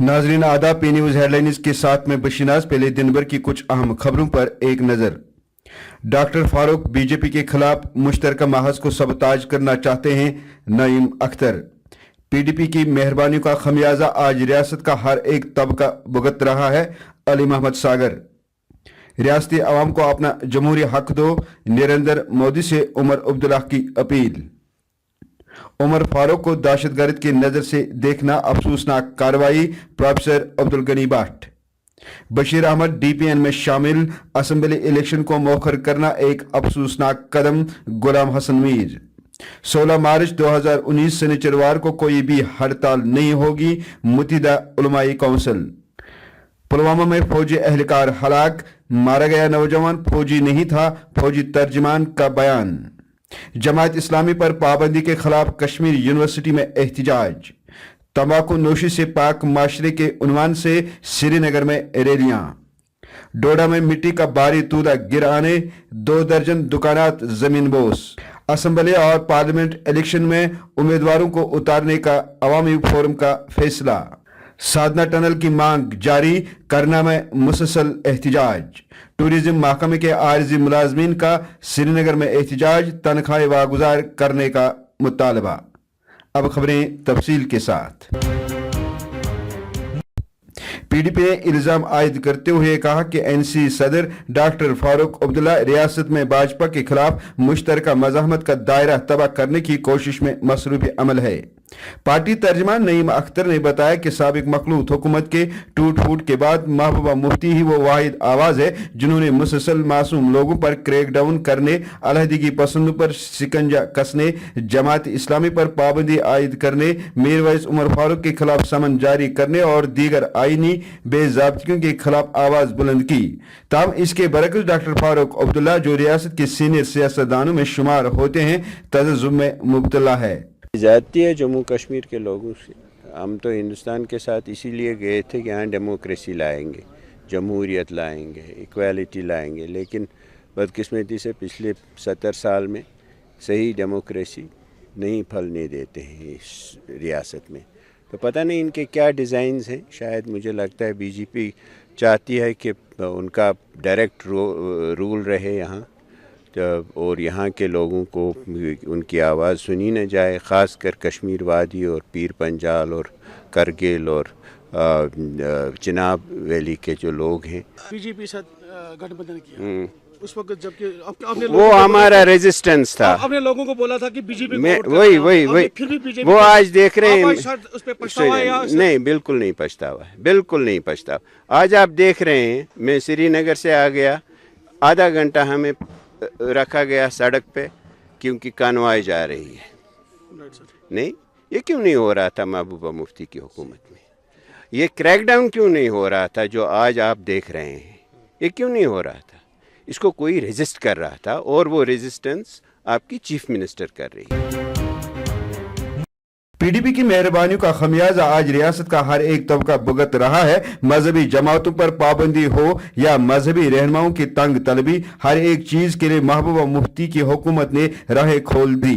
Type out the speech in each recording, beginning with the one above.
नाजरीन आदाब, P news headlines के साथ में बशीनाज। पहले दिन भर की कुछ अहम खबरों पर एक नजर। डॉक्टर फारूक बीजेपी के खिलाफ मुश्तरका महज को सबताज करना चाहते हैं नईम अख्तर। पीडीपी की मेहरबानी का खमियाजा आज रियासत का हर एक तबका भुगत रहा है। अली मोहम्मद सागर। रियासती अवाम को अपना जमहूरी हक दो, नरेंद्र मोदी से उमर अब्दुल्ला की अपील। उमर फारूक को दहशतगर्द की नजर से देखना अफसोसनाक कार्रवाई, प्रोफेसर अब्दुल गनी भट्ट। बशीर अहमद डीपीएन में शामिल, असेंबली इलेक्शन को मौखर करना एक अफसोसनाक कदम, गुलाम हसन मीर। 16 मार्च 2019 शनिचरवार को कोई भी हड़ताल नहीं होगी, मुत्तहिदा उलमाई काउंसिल। पुलवामा में फौजी एहलकार हलाक, मारा गया नौजवान फौजी नहीं था, फौजी तर्जमान का बयान। जमात इस्लामी पर पाबंदी के खिलाफ कश्मीर यूनिवर्सिटी में एहतजाज। तंबाकू नोशी से पाक माशरे के उन्वान से श्रीनगर में रैलियां। डोडा में मिट्टी का भारी तूदा गिर आने 2 दर्जन दुकानात जमीन बोस। असेंबली और पार्लियामेंट इलेक्शन में उम्मीदवारों को उतारने का अवामी फोरम का फैसला। साधना टनल की मांग जारी, करना में मुसलसल एहतजाज। टूरिज्म महकमे के आरजी मुलाजमीन का श्रीनगर में एहतजाज, तनख्वाहें वागुजार करने का मुतालबा। अब खबरें तफसील के साथ। पीडीपी ने इल्जाम आयद करते हुए कहा कि एनसी सदर डॉक्टर फारूक अब्दुल्ला रियासत में भाजपा के खिलाफ मुश्तरका मज़ाहमत का दायरा तबाह करने की कोशिश में मसरूफ़ अमल है। पार्टी तर्जमान नईम अख्तर ने बताया कि साबिक मखलूत हुकूमत के टूट फूट के बाद महबूबा मुफ्ती ही वो वाहिद आवाज़ है जिन्होंने मुसलसल मासूम लोगों पर क्रैकडाउन करने, अलहदगी पसंदों पर शिकंजा कसने, जमात इस्लामी पर पाबंदी आयद करने, मीरवैस उमर फारूक के खिलाफ समन जारी करने और दीगर आईनी बेज़ाब्तियों के खिलाफ आवाज़ बुलंद की। ताहम इसके बरक्स डॉक्टर फारूक अब्दुल्ला, जो रियासत के सीनियर सियासतदानों में शुमार होते हैं, तज़ज्जुब में मुब्तला है। जाती है जम्मू कश्मीर के लोगों से। हम तो हिंदुस्तान के साथ इसीलिए गए थे कि यहाँ डेमोक्रेसी लाएंगे, जमहूरियत लाएंगे, इक्वालिटी लाएंगे, लेकिन बदकिस्मती से पिछले 70 साल में सही डेमोक्रेसी नहीं फलने देते हैं इस रियासत में। तो पता नहीं इनके क्या डिज़ाइंस हैं। शायद मुझे लगता है बीजेपी चाहती है कि उनका डायरेक्ट रूल रहे यहाँ, और यहाँ के लोगों को उनकी आवाज़ सुनी न जाए, ख़ासकर कश्मीर वादी और पीर पंजाल और करगिल और चिनाब वैली के जो लोग हैं। बीजेपी साथ गठबंधन किया उस वक्त, जबकि आपने वो हमारा रेजिस्टेंस था। आपने लोगों को बोला था कि बीजेपी में वही फिर भी बीजेपी वो आज देख रहे हैं उस पे पछतावा है या नहीं? बिल्कुल नहीं पछतावा है, बिल्कुल नहीं पछतावा। आज आप देख रहे हैं, मैं श्रीनगर से आ गया, आधा घंटा हमें रखा गया सड़क पे क्योंकि कानवाई जा रही है। नहीं, ये क्यों नहीं हो रहा था महबूबा मुफ्ती की हुकूमत में? ये क्रैकडाउन क्यों नहीं हो रहा था जो आज आप देख रहे हैं? ये क्यों नहीं हो रहा था? इसको कोई रेजिस्ट कर रहा था, और वो रेजिस्टेंस आपकी चीफ मिनिस्टर कर रही है। पीडीपी की मेहरबानी का खमियाजा आज रियासत का हर एक तबका भुगत रहा है। मजहबी जमातों पर पाबंदी हो या मजहबी रहनुमाओं की तंग तलबी, हर एक चीज के लिए महबूबा मुफ्ती की हुकूमत ने राहें खोल दी।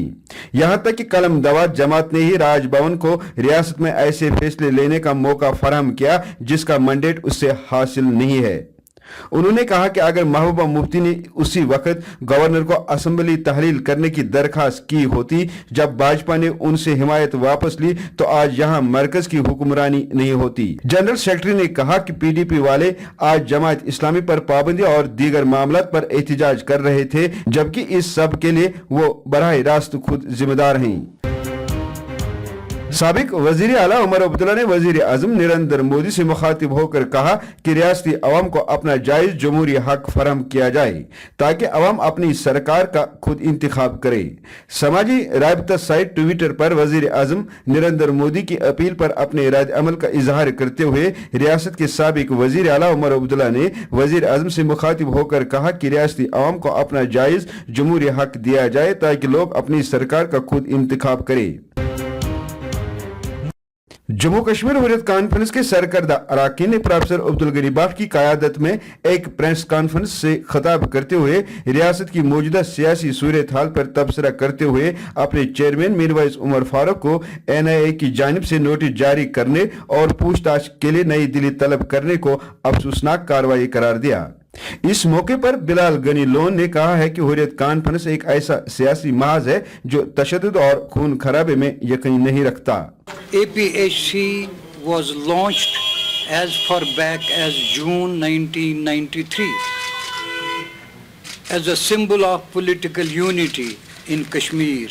यहां तक कि कलम दवात जमात ने ही राजभवन को रियासत में ऐसे फैसले लेने का मौका फराहम किया जिसका मैंडेट उससे हासिल नहीं है। उन्होंने कहा कि अगर महबूबा मुफ्ती ने उसी वक्त गवर्नर को असेंबली तहलील करने की दरखास्त की होती जब भाजपा ने उनसे हिमायत वापस ली, तो आज यहां मरकज की हुक्मरानी नहीं होती। जनरल सेक्रेटरी ने कहा कि पीडीपी वाले आज जमात इस्लामी पर पाबंदी और दीगर मामलात पर एहतजाज कर रहे थे, जबकि इस सब के लिए वो बराह रास्त खुद जिम्मेदार हैं। साबिक वजीर आला उमर अब्दुल्ला ने वजीर आजम नरेंद्र मोदी से मुखातिब होकर कहा कि रियासती अवाम को अपना जायज जमहूरी हक फराहम किया जाए ताकि अवाम अपनी सरकार का खुद इंतखाब करे। समाजी राबता साइट ट्विटर पर वजीर आजम नरेंद्र मोदी की अपील पर अपने रद्द अमल का इजहार करते हुए रियासत के साबिक वजीर आला उमर अब्दुल्ला ने वजीर आजम से मुखातिब होकर कहा कि रियासती अवाम को अपना जायज जमहूरी हक दिया जाए ताकि लोग अपनी सरकार का खुद इंतखाब करें। जम्मू कश्मीर हुर्रियत कॉन्फ्रेंस के सरकर्दा अरकान ने प्रोफेसर अब्दुल गनी भट्ट की क़यादत में एक प्रेस कॉन्फ्रेंस से खिताब करते हुए रियासत की मौजूदा सियासी सूरत हाल पर तबसरा करते हुए अपने चेयरमैन मीरवाइज उमर फारूक को NIA की जानिब से नोटिस जारी करने और पूछताछ के लिए नई दिल्ली तलब करने को अफसोसनाक कार्रवाई करार दिया। इस मौके पर बिलाल गनी लोन ने कहा है कि हुर्रियत कॉन्फ्रेंस एक ऐसा सियासी महाज है जो तशद्दुद और खून खराबे में यकीन नहीं रखता। APHC was launched as far back as June 1993 as a symbol of political unity in Kashmir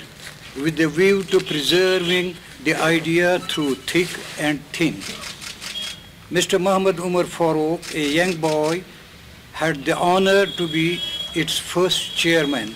with a view to preserving the idea through thick and thin. Mr. Muhammad Umar Farooq, a young boy, had the honor to be its first chairman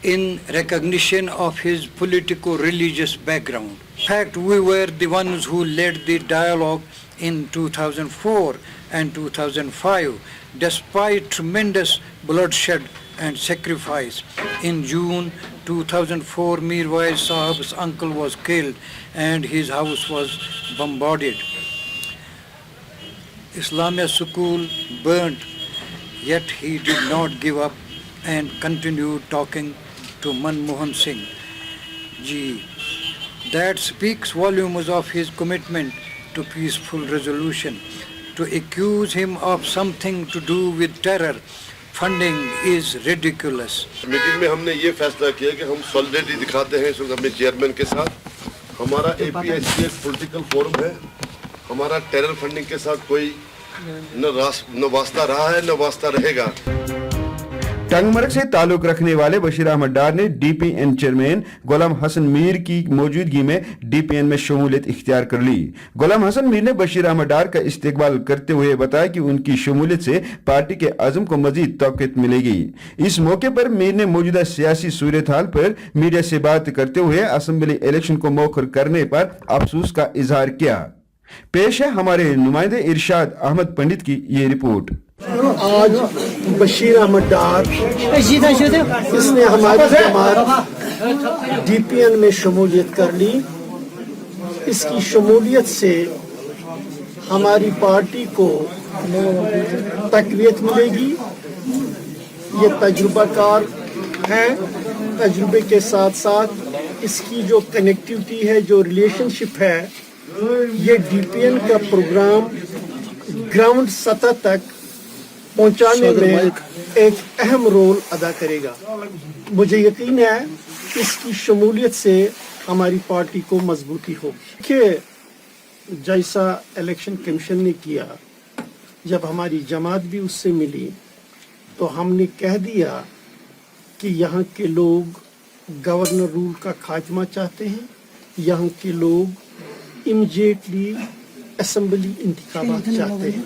in recognition of his politico-religious background. In fact, we were the ones who led the dialogue in 2004 and 2005, despite tremendous bloodshed and sacrifice. In June 2004, Mirwais Sahab's uncle was killed and his house was bombarded. Islamia school burnt, yet he did not give up and continued talking to Manmohan Singh ji. That speaks volumes of his commitment to peaceful resolution. To accuse him of something to do with terror funding is ridiculous. Meeting में हमने ये फैसला किया कि हम solidarity दिखाते हैं इस वक्त अपने चेयरमैन के साथ। हमारा APHC एक पॉलिटिकल फोरम है, हमारा टेरर फंडिंग के साथ कोई न वास्ता रहा है न वास्ता रहेगा। टंगमर्ग से ताल्लुक रखने वाले बशीर अहमद डार ने DPN चेयरमैन गुलाम हसन मीर की मौजूदगी में DPN में शमूलियत इख्तियार कर ली। गुलाम हसन मीर ने बशीर अहमद डार का इस्तकबाल करते हुए बताया कि उनकी शमूलियत से पार्टी के अज़म को मजीद तौक़ीत मिलेगी। इस मौके पर मीर ने मौजूदा सियासी सूरत हाल पर मीडिया से बात करते हुए असम्बली इलेक्शन को मौखर करने पर अफसोस का इजहार किया। पेश है हमारे नुमाइंदे इरशाद अहमद पंडित की ये रिपोर्ट। आज बशीर अहमद डार इसने हमारी जमात DPN में शमूलियत कर ली। इसकी शमूलियत से हमारी पार्टी को तक़वियत मिलेगी। ये तजुर्बाकार है, तजुर्बे के साथ साथ इसकी जो कनेक्टिविटी है, जो रिलेशनशिप है, ये DPN का प्रोग्राम ग्राउंड सतह तक पहुंचाने में एक अहम रोल अदा करेगा। मुझे यकीन है इसकी शमूलियत से हमारी पार्टी को मजबूती होगी। देखिए, जैसा इलेक्शन कमीशन ने किया, जब हमारी जमात भी उससे मिली तो हमने कह दिया कि यहाँ के लोग गवर्नर रूल का खात्मा चाहते हैं, यहाँ के लोग इमीडिएटली असेंबली इंतखाबात चाहते हैं।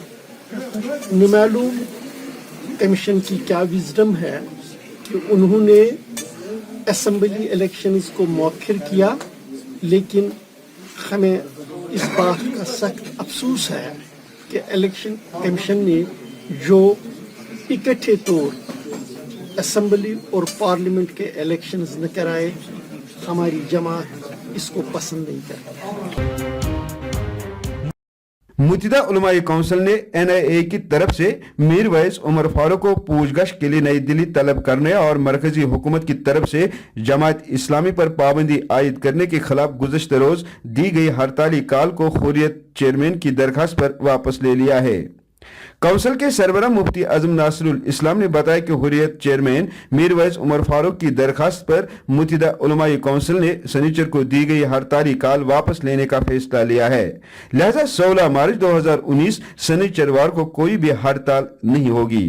न मालूम कमीशन की क्या विजडम है कि उन्होंने असेंबली इलेक्शंस को मौखर किया, लेकिन हमें इस बात का सख्त अफसोस है कि इलेक्शन कमीशन ने जो इकट्ठे तौर असेंबली और पार्लियामेंट के इलेक्शंस न कराए, हमारी जमात इसको पसंद नहीं करती। मुत्तहिदा उलमाए काउंसिल ने NIA की तरफ से मीरवैस उमर फारूक को पूछगछ के लिए नई दिल्ली तलब करने और मरकजी हुकूमत की तरफ से जमात इस्लामी पर पाबंदी आयद करने के खिलाफ गुज़श्ता रोज दी गई हड़ताली कॉल को हुर्रियत चेयरमैन की दरखास्त पर वापस ले लिया है। काउंसिल के सरबराह मुफ्ती आजम नासिरुल इस्लाम ने बताया कि हुर्रियत चेयरमैन मीरवैस उमर फारूक की दरखास्त पर मुत्तहिदा उलमाए काउंसिल ने शनिचर को दी गई हड़ताली कॉल वापस लेने का फैसला लिया है। लिहाजा 16 मार्च 2019 शनिचरवार को कोई भी हड़ताल नहीं होगी।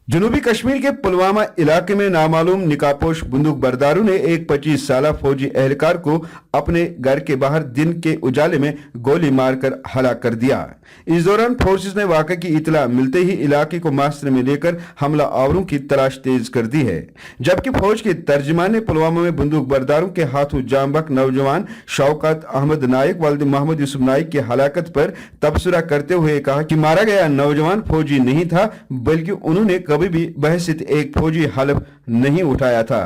जनूबी कश्मीर के पुलवामा इलाके में नामालूम निकापोश बंदूक बरदारों ने एक 25 साला फौजी एहलकार को अपने घर के बाहर दिन के उजाले में गोली मारकर हलाक कर दिया। इस दौरान फोर्सेस ने वाक़े की इतला मिलते ही इलाके को मास्टर में लेकर हमला आवरों की तलाश तेज कर दी है, जबकि फौज के तर्जमान ने पुलवामा में बंदूक बरदारों के हाथों जामबक नौजवान शौकत अहमद नाइक वालिद मोहम्मद यूसुफ नाइक की हलाकत पर तबसरा करते हुए कहा कि मारा गया नौजवान फौजी नहीं था, बल्कि उन्होंने कभी भी बहसियत एक फौजी हलफ नहीं उठाया था।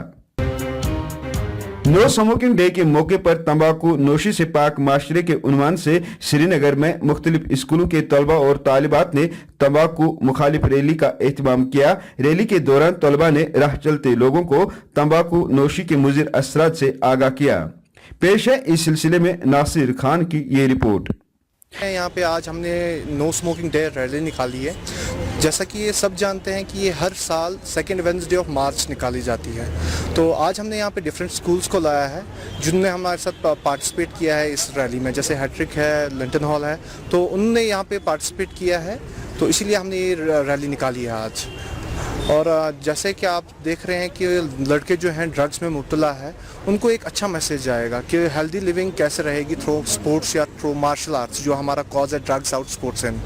नो स्मोकिंग डे के मौके पर तंबाकू नोशी से पाक माशरे के उन्वान से श्रीनगर में मुख्तलिफ स्कूलों के तलबा और तालिबात ने तंबाकू मुखालिफ रैली का एहतमाम किया। रैली के दौरान तलबा ने राह चलते लोगों को तंबाकू नोशी के मुज़िर असरात से आगाह किया। पेश है इस सिलसिले में नासिर खान की ये रिपोर्ट। यहाँ पे आज हमने नो स्मोकिंग डे रैली निकाली है। जैसा कि ये सब जानते हैं कि ये हर साल सेकेंड वेडनेसडे ऑफ मार्च निकाली जाती है, तो आज हमने यहाँ पे डिफरेंट स्कूल्स को लाया है जिनने हमारे साथ पार्टिसिपेट किया है इस रैली में। जैसे हैट्रिक है, लिंटन हॉल है, तो उन्होंने यहाँ पे पार्टिसिपेट किया है, तो इसीलिए हमने ये रैली निकाली है आज। और जैसे कि आप देख रहे हैं कि लड़के जो हैं ड्रग्स में मुब्तला है, उनको एक अच्छा मैसेज आएगा कि हेल्दी लिविंग कैसे रहेगी थ्रू स्पोर्ट्स या थ्रू मार्शल आर्ट्स, जो हमारा कॉज है ड्रग्स आउट स्पोर्ट्स इन।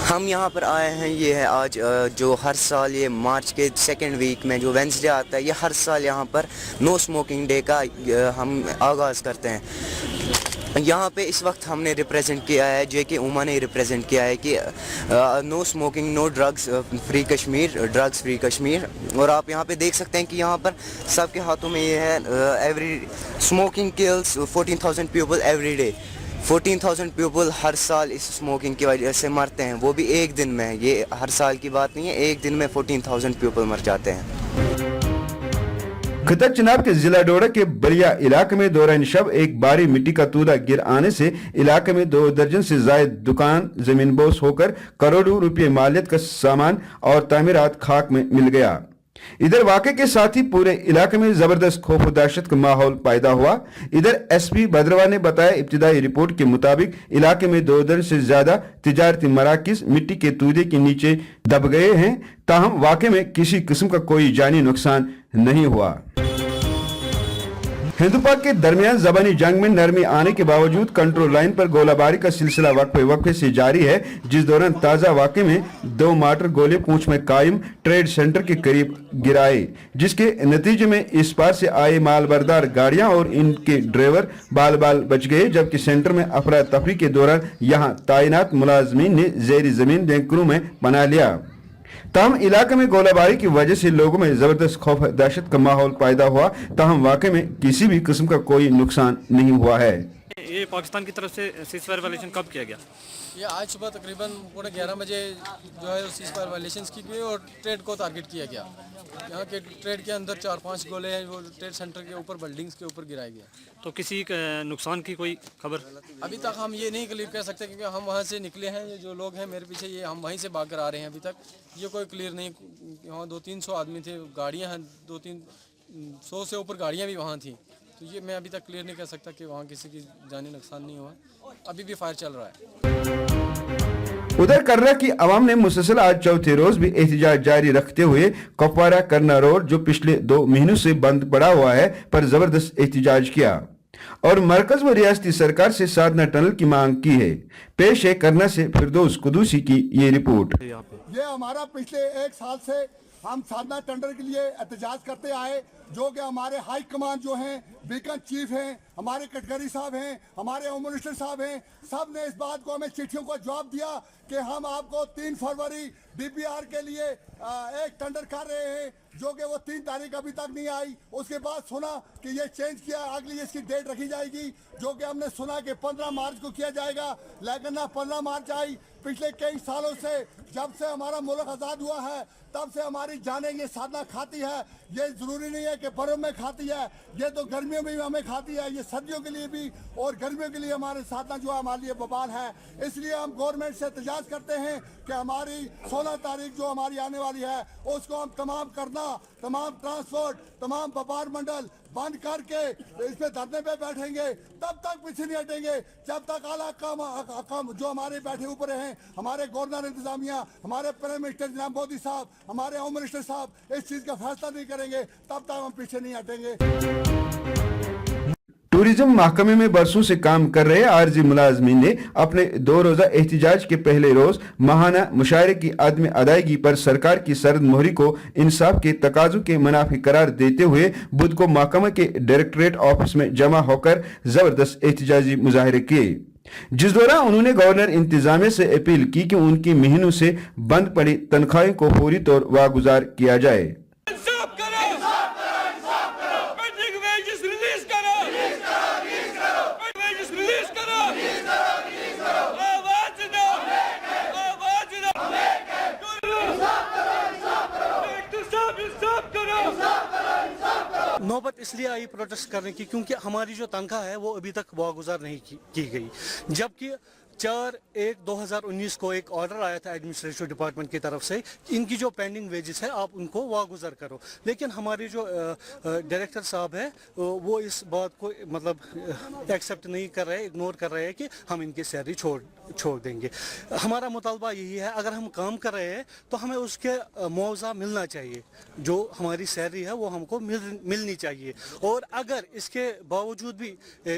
हम यहाँ पर आए हैं, ये है आज जो हर साल ये मार्च के सेकेंड वीक में जो वेडनेसडे आता है, ये हर साल यहाँ पर नो स्मोकिंग डे का हम आगाज़ करते हैं। यहाँ पे इस वक्त हमने रिप्रेजेंट किया है, जेके उमा ने रिप्रेजेंट किया है कि no smoking no drugs free Kashmir, drugs free Kashmir. और आप यहाँ पे देख सकते हैं कि यहाँ पर सबके हाथों में ये है every smoking kills 14,000 people every day. 14,000 people हर साल इस स्मोकिंग की वजह से मरते हैं, वो भी एक दिन में। ये हर साल की बात नहीं है, एक दिन में 14,000 पीपल मर जाते हैं। खतर चनाब के जिला डोडा के बलिया इलाके में दौरान शब एक भारी मिट्टी का तूदा गिर आने से इलाके में 2 दर्जन से जायद दुकान जमीनबोस होकर करोड़ों रुपये मालियत का सामान और तामीरात खाक में मिल गया। इधर वाक़े के साथ ही पूरे इलाके में जबरदस्त खौफ और दहशत का माहौल पैदा हुआ। इधर एसपी भद्रवा ने बताया, इब्तिदाई रिपोर्ट के मुताबिक इलाके में 2 दर्जन से ज्यादा तिजारती मराकिज मिट्टी के तूदे के नीचे दब गए हैं, ताहम वाक़े में किसी किस्म का कोई जानी नुकसान नहीं हुआ। हिंदू पाक के दरमियान जबानी जंग में नरमी आने के बावजूद कंट्रोल लाइन पर गोलाबारी का सिलसिला वक्फे से जारी है, जिस दौरान ताज़ा वाक़े में 2 मार्टर गोले पूंछ में कायम ट्रेड सेंटर के करीब गिराए, जिसके नतीजे में इस पार से आए मालबरदार गाड़ियां और इनके ड्राइवर बाल बाल बच गए, जबकि सेंटर में अफरा तफरी के दौरान यहां तैनात मुलाजमीन ने ज़ेरी ज़मीन बैंकरों में पनाह लिया। ताहम इलाके में गोलाबारी की वजह से लोगों में जबरदस्त खौफ दहशत का माहौल पैदा हुआ, ताहम वाक़े में किसी भी किस्म का कोई नुकसान नहीं हुआ है। ये पाकिस्तान की तरफ से सीज़फायर वायलेशन कब किया गया? ये आज सुबह तकरीबन 11:30 बजे जो है सीज़फायर वायलेशंस की गई और ट्रेड को टारगेट किया गया। यहाँ के ट्रेड के अंदर 4-5 गोले हैं, वो ट्रेड सेंटर के ऊपर बिल्डिंग्स के ऊपर गिराया गया। तो किसी नुकसान की कोई खबर? अभी तक हम ये नहीं क्लियर कह सकते, क्योंकि हम वहाँ से निकले हैं। ये जो लोग हैं मेरे पीछे, ये हम वहीं से भाग कर आ रहे हैं। अभी तक ये कोई क्लियर नहीं। वहाँ 200-300 आदमी थे, गाड़ियाँ हैं 200-300 से ऊपर गाड़ियाँ भी वहाँ थी, तो ये मैं अभी तक क्लियर नहीं कर सकता कि वहाँ किसी की जानी नुकसान नहीं हुआ। अभी भी फायर चल रहा है। उधर कर्रा की आवाम ने मुसलसल आज चौथे रोज भी एहतजाज जारी रखते हुए कुपवारा करना रोड, जो पिछले 2 महीनों से बंद पड़ा हुआ है, पर जबरदस्त एहतजाज किया और मरकज व रियासती सरकार से साधना टनल की मांग की है। पेश है करना से फिरदौस कुदूसी की ये रिपोर्ट। ये हमारा पिछले 1 साल से हम साधना टंडर के लिए एहतजाज करते आए, जो कि हमारे हाई कमान जो हैं, बीकन चीफ हैं, हमारे कटघरी साहब हैं, हमारे होम मिनिस्टर साहब हैं, सब ने इस बात को हमें चिट्ठियों को जवाब दिया कि हम आपको 3 फरवरी डीपीआर के लिए एक टेंडर कर रहे हैं, जो कि वो 3 तारीख अभी तक नहीं आई। उसके बाद सुना कि ये चेंज किया, अगली इसकी डेट रखी जाएगी, जो कि हमने सुना कि 15 मार्च को किया जाएगा, लेकिन ना 15 मार्च आई। पिछले कई सालों से, जब से हमारा मुल्क आज़ाद हुआ है, तब से हमारी जानें ये साधना खाती है। ये ज़रूरी नहीं है कि बर्फ़ में खाती है, ये तो गर्मियों में भी हमें खाती है, ये सर्दियों के लिए भी और गर्मियों के लिए हमारे साधना जो है हमारे लिए बवाल है। इसलिए हम गवर्नमेंट से एहतजाज करते हैं कि हमारी 16 तारीख जो हमारी आने वाली है, उसको हम तमाम करना, तमाम ट्रांसपोर्ट, तमाम व्यापार मंडल बंद करके इस पे धरने पे बैठेंगे। तब तक पीछे नहीं हटेंगे जब तक आला काम जो हमारे बैठे ऊपर हैं, हमारे गवर्नर इंतजामिया, हमारे प्राइम मिनिस्टर जनाब मोदी साहब, हमारे होम मिनिस्टर साहब इस चीज का फैसला नहीं करेंगे, तब तक हम पीछे नहीं हटेंगे। टूरिज्म महकमे में बरसों से काम कर रहे आरजी मुलाजमीन ने अपने 2 रोजा एहतजाज के पहले रोज माहाना मुशायरे की अदम अदायगी पर सरकार की सरद मोहरी को इंसाफ के तकाजों के मुनाफी करार देते हुए बुध को महकमा के डायरेक्टरेट ऑफिस में जमा होकर जबरदस्त एहतजाजी मुजाहरे किए, जिस दौरान उन्होंने गवर्नर इंतजामिया से अपील की कि उनकी महीनों से बंद पड़ी तनख्वाहों को फौरी तौर वागुजार किया जाए। नौबत इसलिए आई प्रोटेस्ट करने की क्योंकि हमारी जो तनख्वाह है वो अभी तक वागुजार नहीं की गई, जबकि 4/1/2019 को एक ऑर्डर आया था एडमिनिस्ट्रेटिव डिपार्टमेंट की तरफ से, इनकी जो पेंडिंग वेजेस है आप उनको वागुजार करो, लेकिन हमारे जो डायरेक्टर साहब है वो इस बात को मतलब एक्सेप्ट नहीं कर रहे, इग्नोर कर रहे हैं कि हम इनकी सैलरी छोड़ देंगे। हमारा मुतालबा यही है, अगर हम काम कर रहे हैं तो हमें उसके मुआवजा मिलना चाहिए, जो हमारी सैलरी है वो हमको मिलनी चाहिए, और अगर इसके बावजूद भी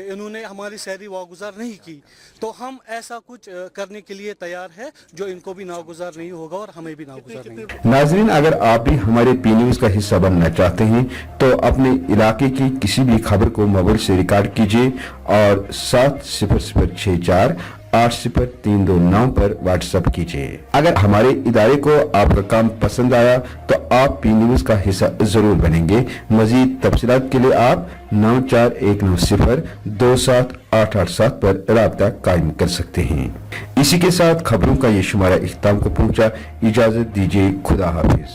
इन्होंने हमारी सैलरी वागुजार नहीं की तो हम ऐसा कुछ करने के लिए तैयार है जो इनको भी नागुजार नहीं होगा और हमें भी नागुजार नहीं होगा। नाजरीन, अगर आप भी हमारे पी न्यूज़ का हिस्सा बनना चाहते हैं तो अपने इलाके की किसी भी खबर को मोबाइल से रिकॉर्ड कीजिए और 7064 8032 पर व्हाट्सएप कीजिए। अगर हमारे इदारे को आपका काम पसंद आया तो आप पी न्यूज़ का हिस्सा जरूर बनेंगे। मजीद तफसीलात के लिए आप 9419 27887 पर राब्ता कायम कर सकते हैं। इसी के साथ खबरों का ये शुमारा इख्तिताम को पहुंचा। इजाजत दीजिए, खुदा हाफिज।